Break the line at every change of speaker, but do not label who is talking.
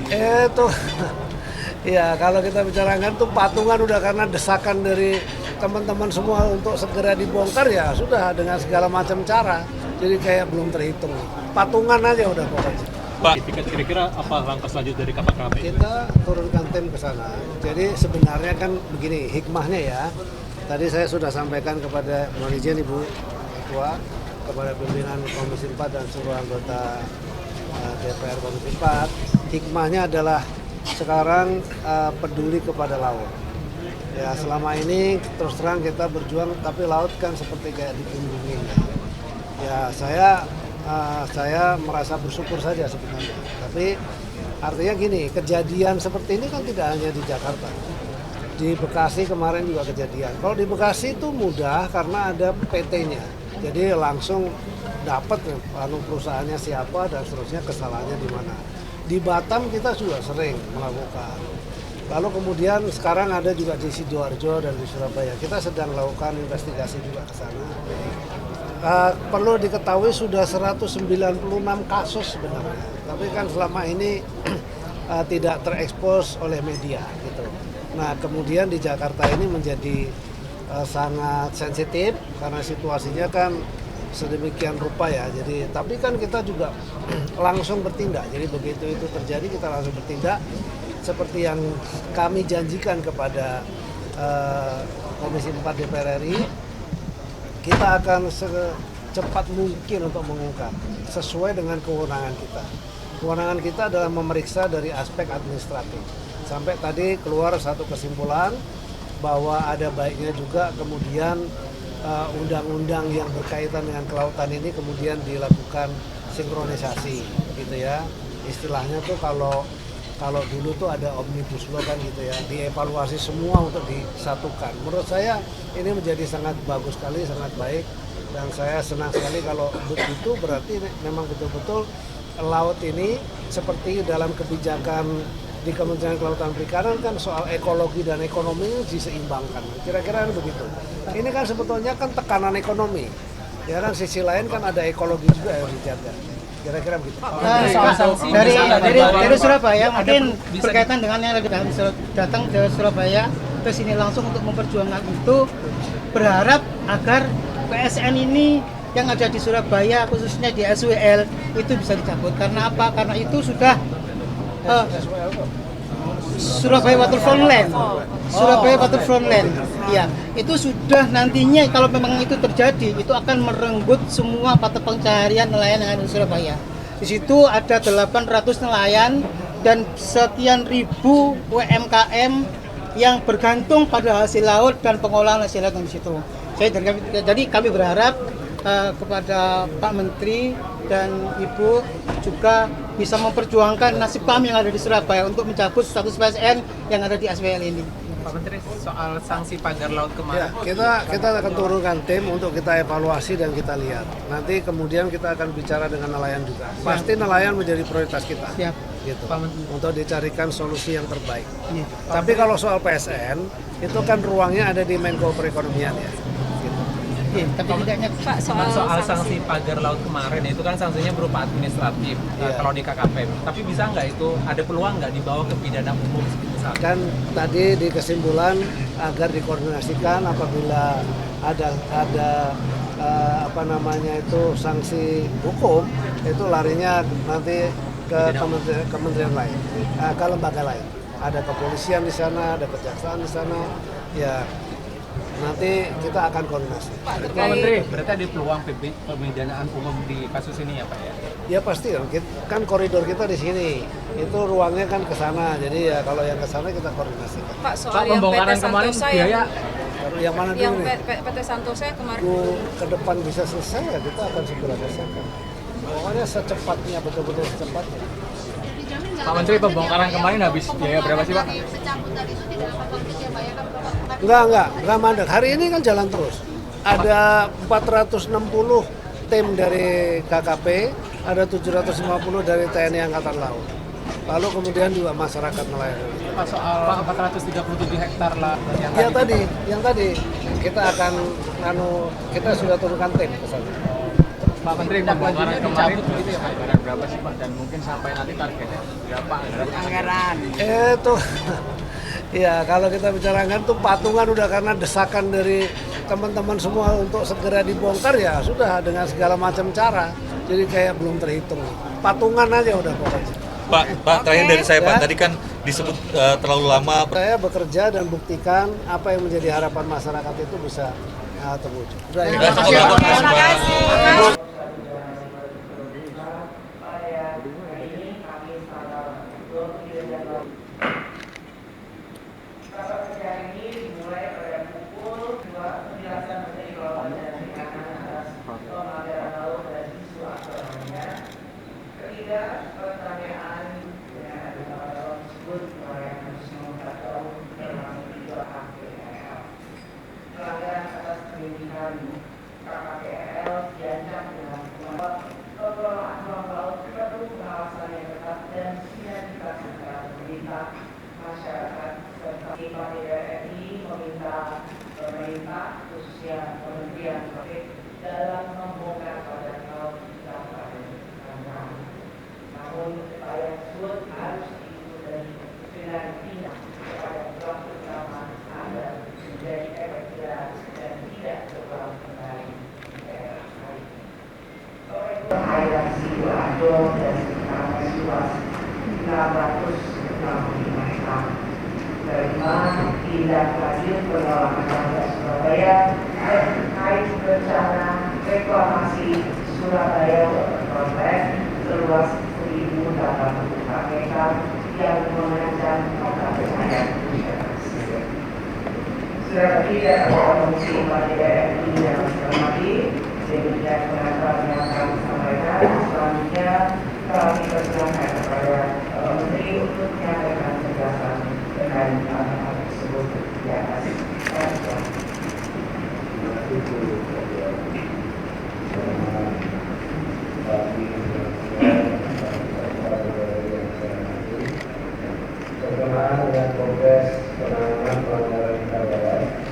Itu ya kalau kita bicarakan tuh patungan udah karena desakan dari teman-teman semua untuk segera dibongkar ya sudah dengan segala macam cara. Jadi kayak belum terhitung. Patungan aja udah pokoknya.
Pak, kira-kira apa langkah selanjutnya dari KPKP?
Kita turunkan tim ke sana. Jadi sebenarnya kan begini, hikmahnya ya. Tadi saya sudah sampaikan kepada Mohon izin Ibu Ketua, kepada pimpinan Komisi 4 dan seluruh anggota DPR Komisi 4. Hikmahnya adalah sekarang peduli kepada laut. Ya selama ini terus terang kita berjuang, tapi laut kan seperti kayak dikunjungi. Ya saya merasa bersyukur saja sebenarnya. Tapi artinya gini, kejadian seperti ini kan tidak hanya di Jakarta. Di Bekasi kemarin juga kejadian. Kalau di Bekasi itu mudah karena ada PT-nya. Jadi langsung dapat perusahaannya siapa dan seterusnya kesalahannya di mana. Di Batam kita juga sering melakukan. Lalu kemudian sekarang ada juga di Sidoarjo dan di Surabaya. Kita sedang melakukan investigasi juga ke sana. Perlu diketahui sudah 196 kasus sebenarnya. Tapi kan selama ini tidak terekspos oleh media gitu. Nah kemudian di Jakarta ini menjadi sangat sensitif karena situasinya kan sedemikian rupa ya. Jadi tapi kan kita juga langsung bertindak. Jadi begitu itu terjadi kita langsung bertindak seperti yang kami janjikan kepada Komisi 4 DPR RI. Kita akan secepat mungkin untuk mengungkap sesuai dengan kewenangan kita. Kewenangan kita adalah memeriksa dari aspek administratif. Sampai tadi keluar satu kesimpulan bahwa ada baiknya juga kemudian undang-undang yang berkaitan dengan kelautan ini kemudian dilakukan sinkronisasi gitu ya. Istilahnya tuh kalau dulu tuh ada omnibus law kan gitu ya, dievaluasi semua untuk disatukan. Menurut saya ini menjadi sangat bagus sekali, sangat baik, dan saya senang sekali kalau begitu. Berarti memang betul-betul laut ini seperti dalam kebijakan di Kementerian Kelautan Perikanan kan soal ekologi dan ekonomi diseimbangkan. Kira-kira begitu. Ini kan sebetulnya kan tekanan ekonomi, ya kan sisi lain kan ada ekologi juga yang dijaga. Kira-kira begitu.
Dari Surabaya mungkin berkaitan dengan yang datang dari Surabaya ke sini langsung untuk memperjuangkan itu, berharap agar PSN ini yang ada di Surabaya khususnya di SWL itu bisa dicabut. Karena apa? Karena itu sudah Surabaya Waterfront Land. Surabaya Waterfront Land. Ya, itu sudah nantinya kalau memang itu terjadi, itu akan merenggut semua mata pencaharian nelayan yang ada di Surabaya. Di situ ada 800 nelayan dan sekian ribu UMKM yang bergantung pada hasil laut dan pengolahan hasil laut di situ. Jadi kami berharap kepada Pak Menteri dan Ibu juga bisa memperjuangkan nasib kami yang ada di Surabaya untuk mencabut status PSN yang ada di SWL ini.
Pak Menteri, soal sanksi pagar laut kemarin.
Ya, kita akan turunkan tim untuk kita evaluasi dan kita lihat. Nanti kemudian kita akan bicara dengan nelayan juga. Pasti nelayan menjadi prioritas kita.
Siap.
Gitu. Untuk dicarikan solusi yang terbaik.
Ya.
Tapi kalau soal PSN, itu kan ruangnya ada di Menko Perekonomian ya.
Tapi tidaknya
Pak, soal sanksi pagar laut kemarin itu kan sanksinya berupa administratif kalau di KKP. Tapi bisa nggak itu ada peluang nggak dibawa ke pidana umum misalnya?
Kan tadi di kesimpulan agar dikoordinasikan apabila ada sanksi hukum itu larinya nanti ke kementerian lain, ke lembaga lain. Ada kepolisian di sana, ada kejaksaan di sana. Ya nanti kita akan koordinasi.
Pak Menteri, berarti ada peluang pemidanaan umum di kasus ini ya Pak ya?
Ya pasti kan koridor kita di sini, itu ruangnya kan ke sana. Jadi ya kalau yang ke sana kita koordinasi.
Pak, soal yang PT Santosa
yang mana dulu nih?
PT Santosa yang kemarin
Ke depan bisa selesai ya kita akan segera selesaikan. Pokoknya secepatnya, betul-betul secepatnya.
Pak Menteri, pembongkaran kemarin habis biaya berapa sih Pak?
Enggak mandek. Hari ini kan jalan terus. Ada 460 tim dari KKP, ada 750 dari TNI Angkatan Laut. Lalu kemudian juga masyarakat nelayan.
Pak, soal 437 hektar lah
yang tadi kita akan kita sudah turunkan tim ke sana.
Pak Menteri, pembongkaran kemarin gitu ya Pak, anggaran berapa sih Pak, dan mungkin sampai nanti targetnya berapa anggaran?
Itu ya kalau kita bicarakan tuh patungan udah karena desakan dari teman-teman semua untuk segera dibongkar ya sudah dengan segala macam cara. Jadi kayak belum terhitung. Patungan aja udah pokoknya.
Pak, terakhir dari saya Pak, tadi kan disebut terlalu lama.
Saya bekerja dan buktikan apa yang menjadi harapan masyarakat itu bisa terwujud. Udah, ya.
Terima kasih.
Masyarakat serta DPR meminta pemerintah khususnya Kementerian dalam membongkar badan laut karena namun upaya tersebut harus diikuti dengan tindak kepada pelaku utama agar menjadi efek jelas dan tidak terulang kembali di daerah lain. Air Sidoarjo dan sekitarnya luas 665 terima tindak lanjut penolakan Warga Surabaya terkait rencana reklamasi Surabaya Kompleks seluas 1.084 hektar yang mengancam mata pencahayaan masyarakat. Sudah tidak berfungsi pada daerah ini yang hormati, demikian pengantar yang kami sampaikan. Selanjutnya kami persilakan kepada Menteri untuk menyampaikan penjelasan terkait hal tersebut di atas.
Berkenaan dengan progres penanganan pelanggaran KWS